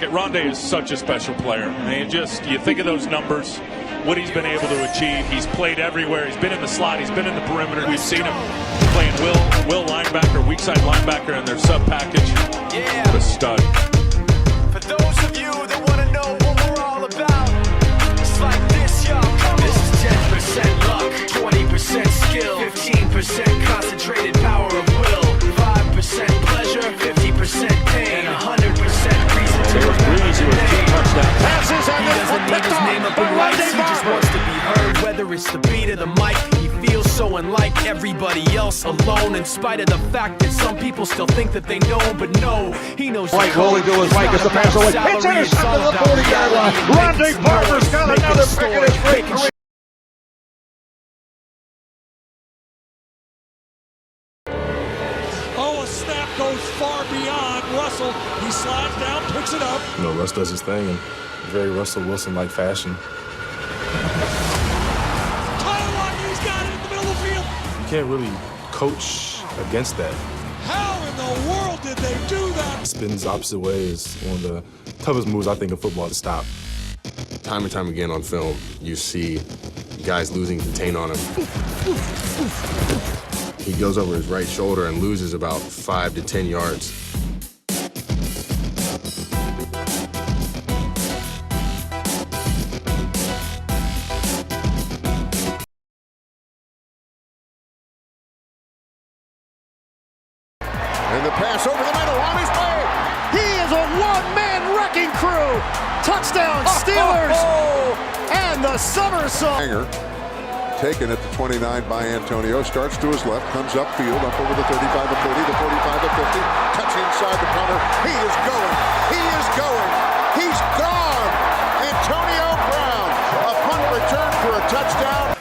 Rondé is such a special player. I mean, you think of those numbers, what he's been able to achieve. He's played everywhere. He's been in the slot. He's been in the perimeter. We've seen him playing will linebacker, weak side linebacker in their sub package. Yeah. What a stud. For those of you that want to know what we're all about, it's like this, y'all. This is 10% luck, 20% skill, 15% concentrated power of will, 5% pleasure, 50% pain, and 100% reason to remember the name. Passes He doesn't need his name up in lights, he just wants to be heard, whether it's the beat or the mic. He feels so unlike everybody else, alone, in spite of the fact that some people still think that they know, but no, he knows. White rolling to his right, gets the pass away. It's intercepted at the 40-yard line. Rondé Barber's got another pick in his great career. Oh, a snap goes far beyond Russell. He slides down, picks it up. You know, Russ does his thing in very Russell Wilson-like fashion. He's got it in the middle of the field. You can't really coach against that. How in the world did they do that? Spins the opposite way is one of the toughest moves, I think, in football to stop. Time and time again on film, you see guys losing contain on him. He goes over his right shoulder and loses about 5 to 10 yards. And the pass over the middle on his way. He is a one-man wrecking crew. Touchdown, Steelers. And the somersault. Taken at the 29 by Antonio, starts to his left, comes upfield, up over the 35 to 30, the 45 to 50, cuts inside the punter. He is going. He is going. He's gone. Antonio Brown, a punt return for a touchdown.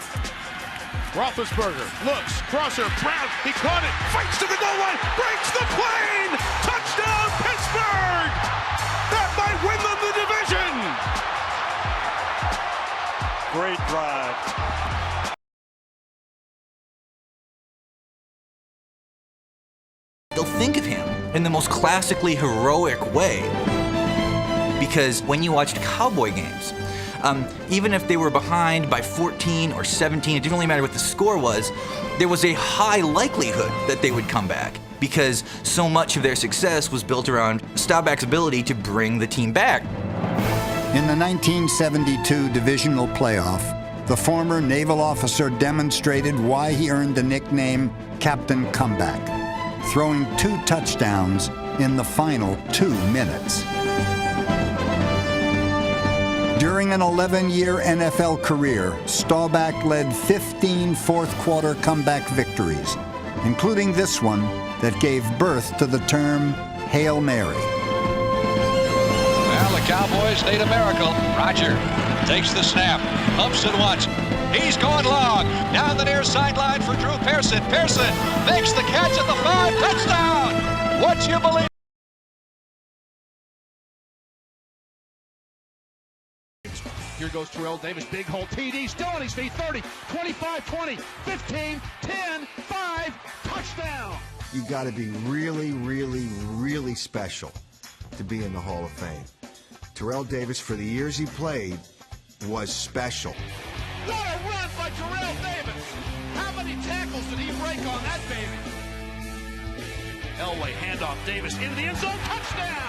Roethlisberger looks, crosser, Brown, he caught it, fights to the goal line, breaks the plane, touchdown Pittsburgh! That might win them the division! Great drive. They'll think of him in the most classically heroic way. Because when you watched Cowboy games, even if they were behind by 14 or 17, it didn't really matter what the score was, there was a high likelihood that they would come back because so much of their success was built around Staubach's ability to bring the team back. In the 1972 divisional playoff, the former naval officer demonstrated why he earned the nickname Captain Comeback, throwing 2 touchdowns in the final 2 minutes. During an 11-year NFL career, Staubach led 15 fourth-quarter comeback victories, including this one that gave birth to the term Hail Mary. Well, the Cowboys need a miracle. Roger takes the snap, pumps it once. He's going long. Down the near sideline for Drew Pearson. Pearson makes the catch at the 5. Touchdown! What you believe? Here goes Terrell Davis, big hole TD, still on his feet, 30, 25, 20, 15, 10, 5, touchdown! You got to be really, really, really special to be in the Hall of Fame. Terrell Davis, for the years he played, was special. What a run by Terrell Davis! How many tackles did he break on that baby? Elway, handoff, Davis into the end zone, touchdown!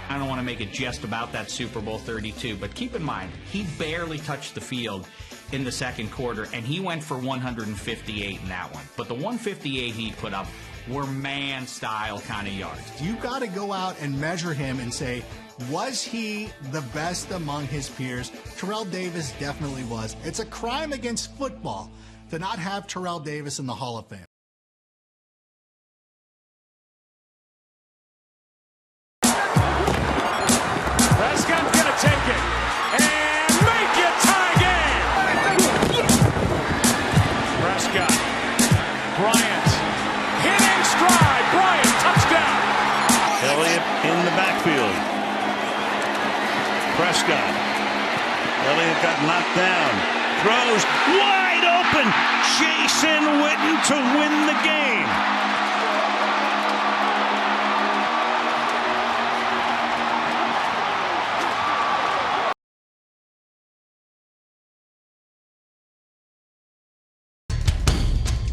I don't want to make a jest about that Super Bowl 32, but keep in mind, he barely touched the field in the second quarter, and he went for 158 in that one. But the 158 he put up were man-style kind of yards. You got to go out and measure him and say, was he the best among his peers? Terrell Davis definitely was. It's a crime against football to not have Terrell Davis in the Hall of Fame. Prescott's going to take it and make it tie game. Prescott, Bryant, hitting stride. Bryant, touchdown. Elliott in the backfield. Prescott. Elliott got knocked down. Throws wide open. Jason Witten to win the game.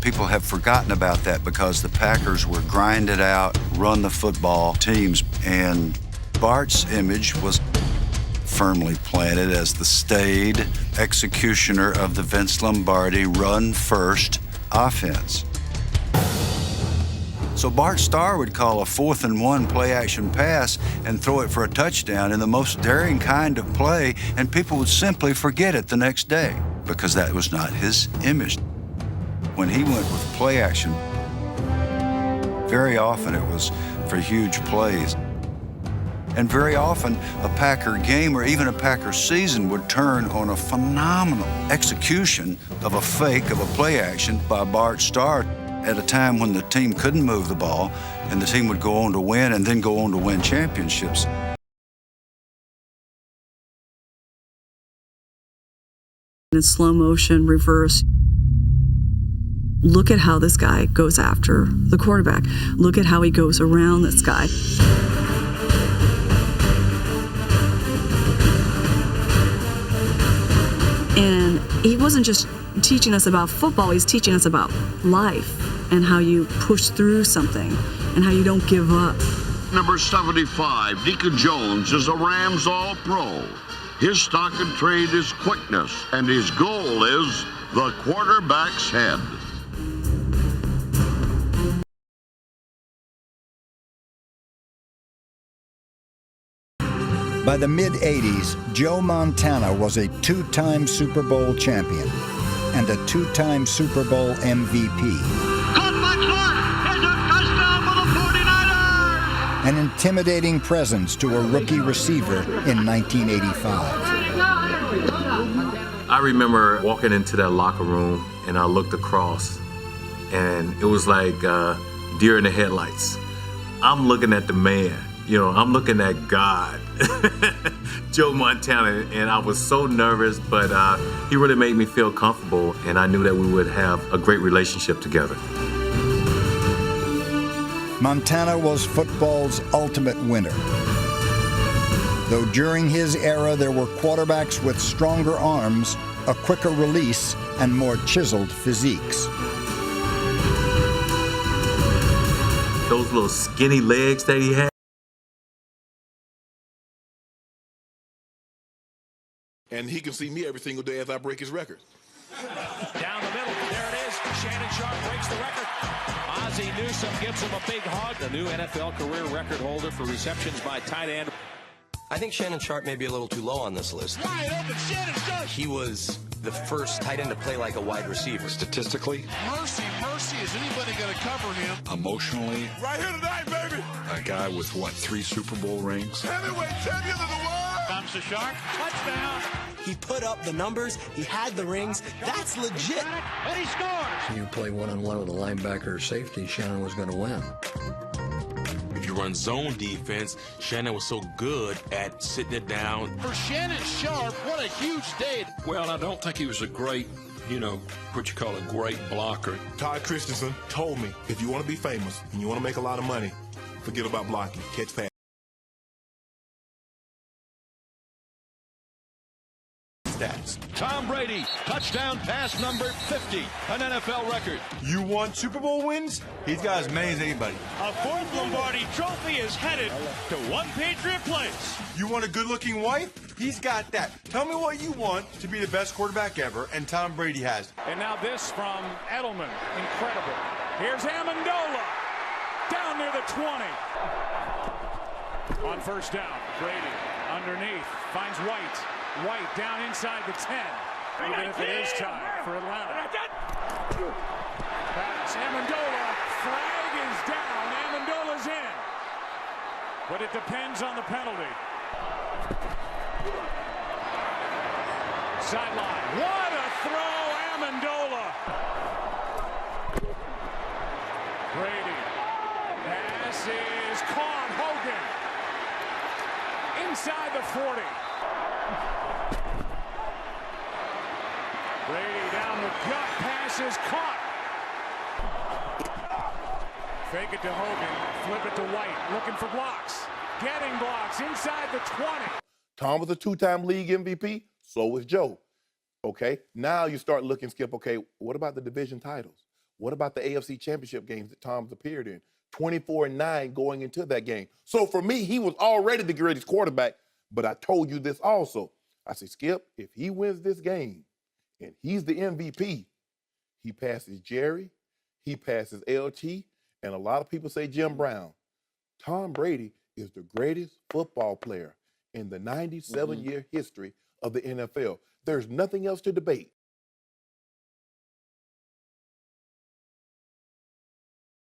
People have forgotten about that because the Packers were grinded out, run the football teams, and Bart's image was firmly planted as the staid executioner of the Vince Lombardi run-first offense. So Bart Starr would call a 4th and 1 play-action pass and throw it for a touchdown in the most daring kind of play, and people would simply forget it the next day because that was not his image. When he went with play-action, very often it was for huge plays. And very often, a Packer game or even a Packer season would turn on a phenomenal execution of a fake of a play action by Bart Starr at a time when the team couldn't move the ball, and the team would go on to win and then go on to win championships. In slow motion, reverse. Look at how this guy goes after the quarterback. Look at how he goes around this guy. And he wasn't just teaching us about football, he's teaching us about life and how you push through something and how you don't give up. Number 75, Deacon Jones, is a Rams All-Pro. His stock and trade is quickness, and his goal is the quarterback's head. By the mid-'80s, Joe Montana was a 2-time Super Bowl champion and a 2-time Super Bowl MVP. Caught by Clark! There's a touchdown for the 49ers! An intimidating presence to a rookie receiver in 1985. I remember walking into that locker room and I looked across and it was like deer in the headlights. I'm looking at the man, I'm looking at God, Joe Montana, and I was so nervous, but he really made me feel comfortable, and I knew that we would have a great relationship together. Montana was football's ultimate winner. Though during his era there were quarterbacks with stronger arms, a quicker release, and more chiseled physiques. Those little skinny legs that he had. And he can see me every single day as I break his record. Down the middle, there it is. Shannon Sharp breaks the record. Ozzie Newsome gives him a big hug. The new NFL career record holder for receptions by tight end. I think Shannon Sharp may be a little too low on this list. Wide open, Shannon Sharp! He was the first tight end to play like a wide receiver. Statistically, Mercy, is anybody going to cover him? emotionally, Right here tonight, baby! a guy with, 3 Super Bowl rings? Heavyweight champion of the world! Comes to Sharp. Touchdown. He put up the numbers. He had the rings. That's legit. And he scores. You play one-on-one with a linebacker or safety, Shannon was going to win. If you run zone defense, Shannon was so good at sitting it down. For Shannon Sharp, what a huge day. Well, I don't think he was a great, what you call a great blocker. Todd Christensen told me, if you want to be famous and you want to make a lot of money, forget about blocking, catch pass. Tom Brady, touchdown pass number 50, an NFL record. You want Super Bowl wins? He's got as many as anybody. A 4th Lombardi trophy is headed to one Patriot place. You want a good-looking wife? He's got that. Tell me what you want to be the best quarterback ever, and Tom Brady has. And now this from Edelman. Incredible. Here's Amendola. Down near the 20. On first down, Brady underneath, finds White. White down inside the 10. Even if it is time for Atlanta. Pass, Amendola. Flag is down. Amendola's in. But it depends on the penalty. Sideline. What a throw, Amendola. Brady. Pass is caught. Hogan. Inside the 40. Brady down the gut, pass is caught. Fake it to Hogan, flip it to White, looking for blocks. Getting blocks inside the 20. Tom was a 2-time league MVP, so was Joe. Okay, now you start looking, Skip, okay, what about the division titles? What about the AFC Championship games that Tom's appeared in? 24-9 going into that game. So for me, he was already the greatest quarterback, but I told you this also. I said, Skip, if he wins this game and he's the MVP, he passes Jerry, he passes LT, and a lot of people say Jim Brown. Tom Brady is the greatest football player in the 97-year history of the NFL. There's nothing else to debate.